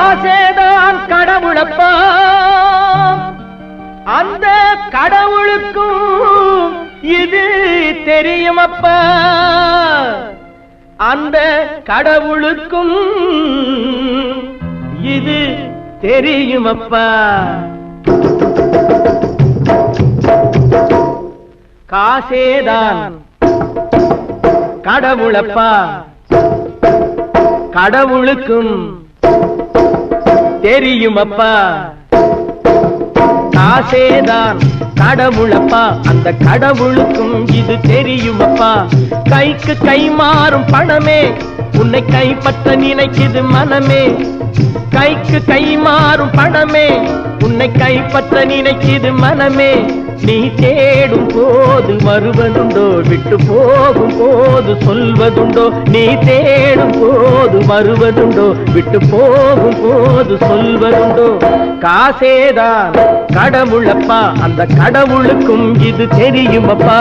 காசேதான் கடவுளப்பா, அந்த கடவுளுக்கும் இது தெரியுமப்பா, அந்த கடவுளுக்கும் இது தெரியுமப்பா. காசேதான் கடவுளப்பா, கடவுளுக்கும் தெரியுமப்பா. காசேதான் கடவுளப்பா, அந்த கடவுளுக்கும் இது தெரியுமப்பா. கைக்கு கை மாறும் பணமே உன்னை கைப்பற்ற நினைக்குது மனமே. கைக்கு கை மாறும் பணமே உன்னை கைப்பற்ற நினைக்குது மனமே. நீ தேடும் போது வருவதுண்டோ, விட்டு போகும் போது சொல்வதுண்டோ. நீ தேடும் போது வருவதுண்டோ, விட்டு போகும் போது சொல்வதுண்டோ. காசேதான் கடவுளப்பா, அந்த கடவுளுக்கும் இது தெரியுமப்பா.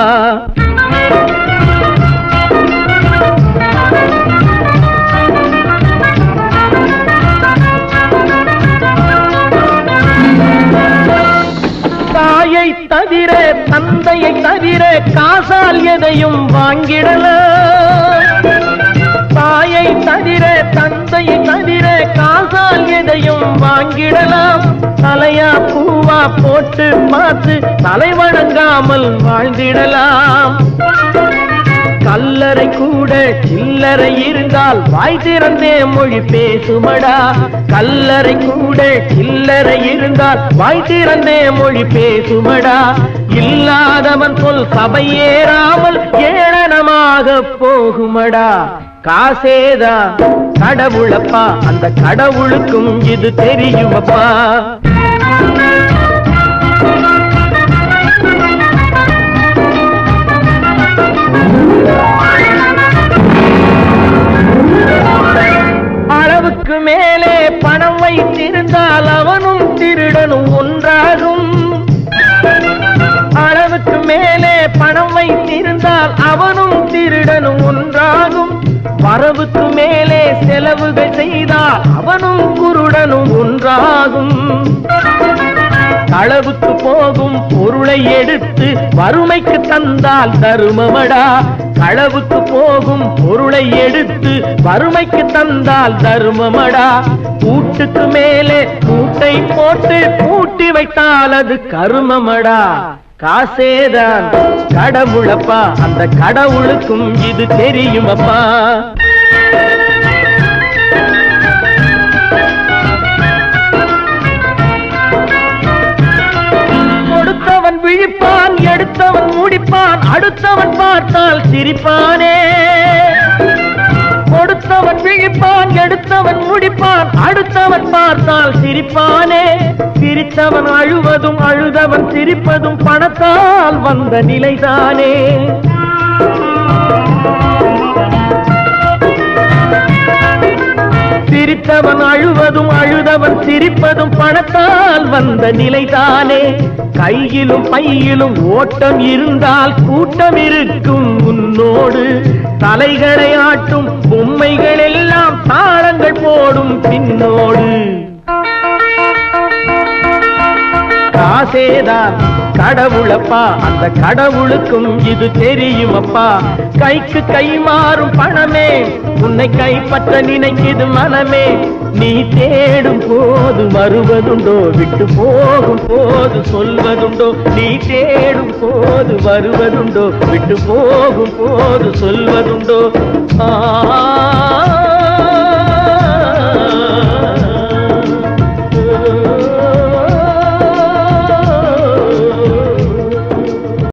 தாயை தவிர தந்தையை தவிர காசால் எதையும் வாங்கிடலாம். தாயை தவிர தந்தையை தவிர காசால் எதையும் வாங்கிடலாம். தலையா பூவா போட்டு பார்த்து தலை வணங்காமல் வாழ்ந்திடலாம். கல்லறை கூட சில்லறை இருந்தால் வாய் திறந்தே மொழி பேசுமடா. கல்லறை கூட சில்லறை இருந்தால் வாய் திறந்தே மொழி பேசுமடா. இல்லாதவன் சொல் சபையேறாமல் ஏளனமாக போகுமடா. காசேதான் கடவுளப்பா, அந்த கடவுளுக்கும் இது தெரியுமப்பா. அளவுக்கு மேலே பணம் வைத்திருந்தால் அவனும் திருடனும் ஒன்றாகும். அளவுக்கு மேலே பணம் வைத்திருந்தால் அவனும் திருடனும் ஒன்றாகும். வரவுக்கு மேலே செலவுகள் செய்தால் அவனும் குருடனும் ஒன்றாகும். களவுக்கு போகும் பொருளை எடுத்து வறுமைக்கு தந்தால் தருமமடா. களவுக்கு போகும் பொருளை எடுத்து வறுமைக்கு தந்தால் தருமமடா. கூட்டுக்கு மேலே கூட்டை போட்டு கூட்டி வைத்தால் அது கருமமடா. காசேதான் கடவுளப்பா, அந்த கடவுளுக்கும் இது தெரியுமப்பா. கொடுத்தவன் விழிப்பான், எடுத்தவன் முடிப்பான், அடுத்தவன் பார்த்தால் சிரிப்பானே. கொடுத்தவன் விழிப்பான், எடுத்தவன் முடிப்பான், அடுத்தவன் பார்த்தால் சிரிப்பானே. சிரித்தவன் அழுவதும் அழுதவன் சிரிப்பதும் பணத்தால் வந்த நிலைதானே. சிரித்தவன் அழுவதும் அழுதவன் சிரிப்பதும் பணத்தால் வந்த நிலைதானே. கையிலும் பையிலும் ஓட்டம் இருந்தால் கூட்டம் இருக்கும் உன்னோடு. தலைகளை ஆட்டும் பொம்மைகள் எல்லாம் தாளங்கள் போடும் பின்னோடு. காசேதான் கடவுளப்பா, அந்த கடவுளுக்கும் இது தெரியுமப்பா. கைக்கு கை மாறும் பணமே உன்னை கைப்பற்ற நினைக்குது மனமே. நீ தேடும் போது வருவதுண்டோ, விட்டு போகும் போது சொல்வதுண்டோ. நீ தேடும் போது வருவதுண்டோ, விட்டு போகும் போது சொல்வதுண்டோ.